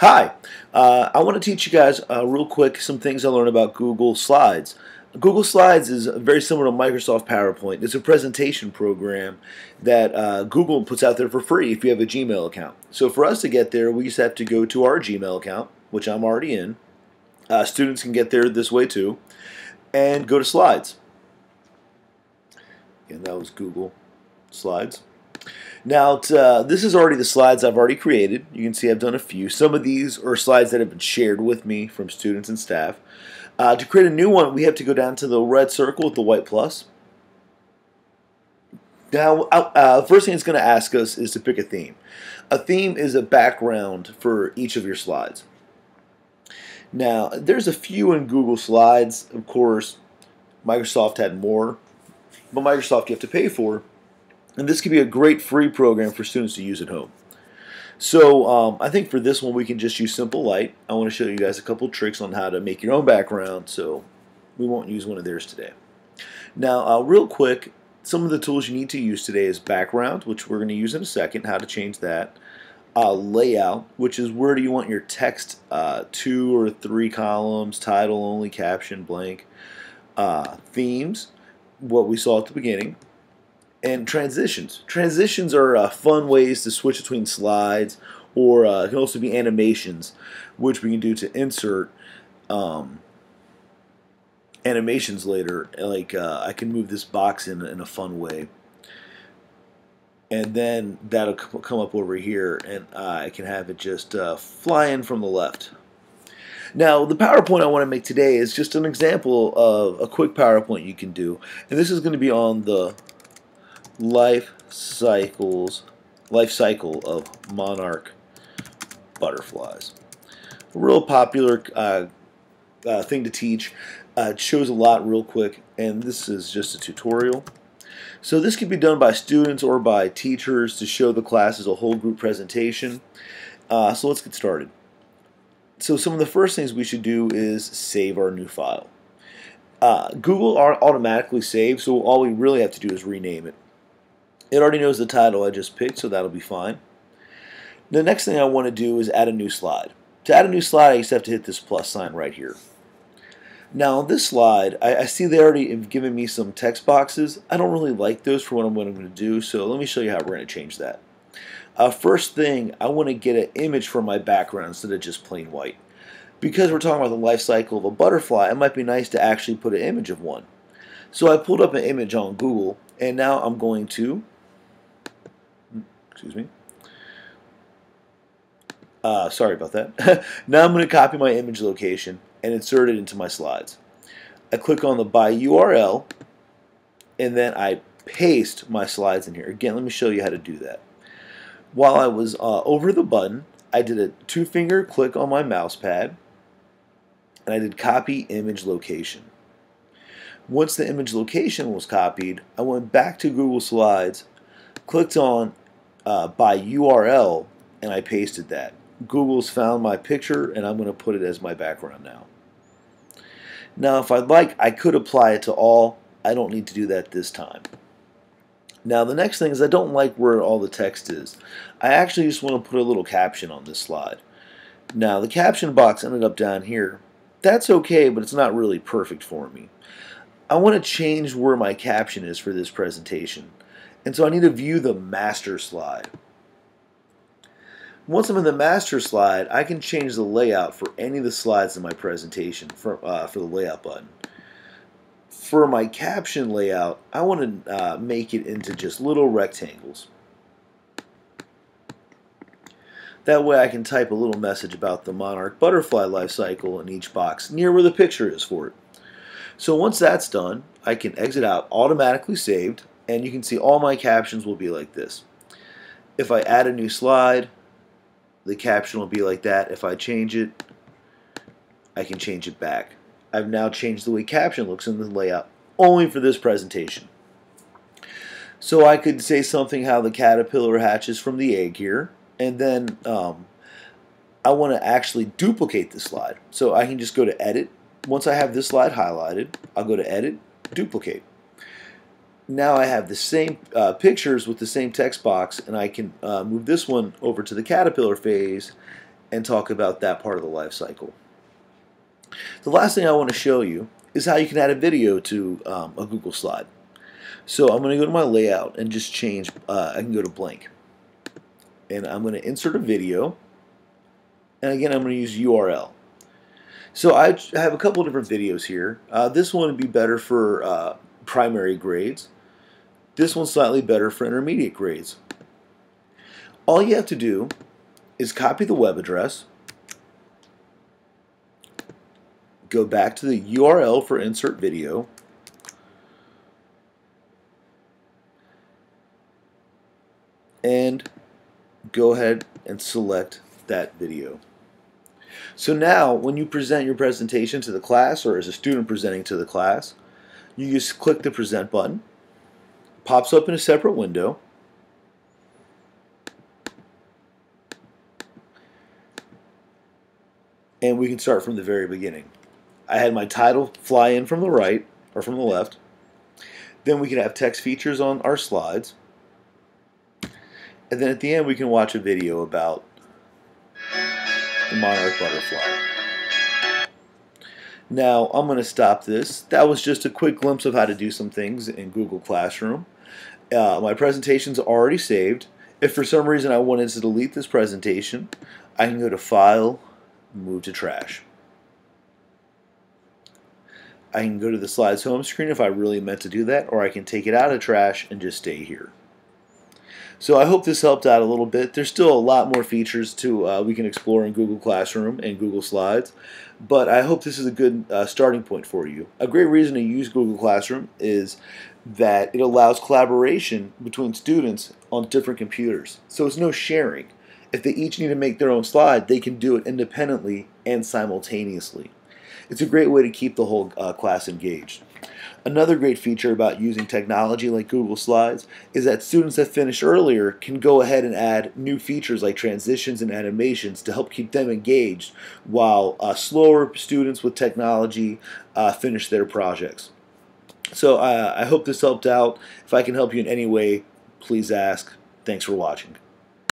Hi, I want to teach you guys real quick some things I learned about Google Slides. Google Slides is very similar to Microsoft PowerPoint. It's a presentation program that Google puts out there for free if you have a Gmail account. So for us to get there, we just have to go to our Gmail account, which I'm already in. Students can get there this way too, and go to Slides. And that was Google Slides. Now, this is already the slides I've already created. You can see I've done a few. Some of these are slides that have been shared with me from students and staff. To create a new one, we have to go down to the red circle with the white plus. Now, first thing it's going to ask us is to pick a theme. A theme is a background for each of your slides. Now, there's a few in Google Slides. Of course, Microsoft had more, but Microsoft you have to pay for. And this could be a great free program for students to use at home. So I think for this one we can just use Simple Light. I want to show you guys a couple tricks on how to make your own background, so we won't use one of theirs today. Now real quick, some of the tools you need to use today is background, which we're going to use in a second, how to change that. Layout, which is where do you want your text, 2 or 3 columns, title only, caption, blank. Themes, what we saw at the beginning. And transitions. Transitions are fun ways to switch between slides, or it can also be animations, which we can do to insert animations later. Like I can move this box in a fun way, and then that'll come up over here, and I can have it just fly in from the left. Now, the PowerPoint I want to make today is just an example of a quick PowerPoint you can do, and this is going to be on the life cycle of monarch butterflies. A real popular thing to teach. It shows a lot real quick, and this is just a tutorial. So this can be done by students or by teachers to show the class as a whole group presentation. So let's get started. So some of the first things we should do is save our new file. Google automatically saves, so all we really have to do is rename it. It already knows the title I just picked, so that'll be fine. The next thing I want to do is add a new slide. To add a new slide, I just have to hit this plus sign right here. Now, on this slide, I see they already have given me some text boxes. I don't really like those for what I'm going to do, so let me show you how we're going to change that. First thing, I want to get an image for my background instead of just plain white. Because we're talking about the life cycle of a butterfly, it might be nice to actually put an image of one. So I pulled up an image on Google, and now I'm going to sorry about that. Now I'm going to copy my image location and insert it into my slides. I click on the by URL, and then I paste my slides in here. Again, let me show you how to do that. While I was over the button, I did a 2-finger click on my mouse pad, and I did copy image location. Once the image location was copied, I went back to Google Slides, clicked on by URL, and I pasted that. Google's found my picture, and I'm going to put it as my background now. Now, if I'd like, I could apply it to all. I don't need to do that this time. Now, the next thing is I don't like where all the text is. I actually just want to put a little caption on this slide. Now, the caption box ended up down here. That's okay, but it's not really perfect for me. I want to change where my caption is for this presentation. And so I need to view the master slide. Once I'm in the master slide, I can change the layout for any of the slides in my presentation for the layout button. For my caption layout, I want to make it into just little rectangles. That way I can type a little message about the monarch butterfly life cycle in each box near where the picture is for it. So once that's done, I can exit out, automatically saved, and you can see all my captions will be like this. If I add a new slide, the caption will be like that. If I change it, I can change it back. I've now changed the way caption looks in the layout only for this presentation. So I could say something how the caterpillar hatches from the egg here, and then I want to actually duplicate the slide. So I can just go to Edit. Once I have this slide highlighted, I'll go to Edit, Duplicate. Now I have the same pictures with the same text box, and I can move this one over to the caterpillar phase and talk about that part of the life cycle. The last thing I want to show you is how you can add a video to a Google slide. So I'm going to go to my layout and just change, I can go to blank. And I'm going to insert a video, and again I'm going to use URL. So I have a couple different videos here. This one would be better for primary grades. This one's slightly better for intermediate grades. All you have to do is copy the web address, go back to the URL for insert video, and go ahead and select that video. So now when you present your presentation to the class, or as a student presenting to the class, you just click the present button. It pops up in a separate window. And we can start from the very beginning. I had my title fly in from the right, or from the left. Then we can have text features on our slides. And then at the end we can watch a video about the monarch butterfly. Now I'm going to stop this. That was just a quick glimpse of how to do some things in Google Classroom. My presentation's already saved. If for some reason I wanted to delete this presentation, I can go to File, move to Trash. I can go to the slides home screen if I really meant to do that, or I can take it out of Trash and just stay here. So I hope this helped out a little bit. There's still a lot more features we can explore in Google Classroom and Google Slides, but I hope this is a good starting point for you. A great reason to use Google Classroom is that it allows collaboration between students on different computers. So it's no sharing. If they each need to make their own slide, they can do it independently and simultaneously. It's a great way to keep the whole class engaged. Another great feature about using technology like Google Slides is that students that finished earlier can go ahead and add new features like transitions and animations to help keep them engaged while slower students with technology finish their projects. So I hope this helped out. If I can help you in any way, please ask. Thanks for watching.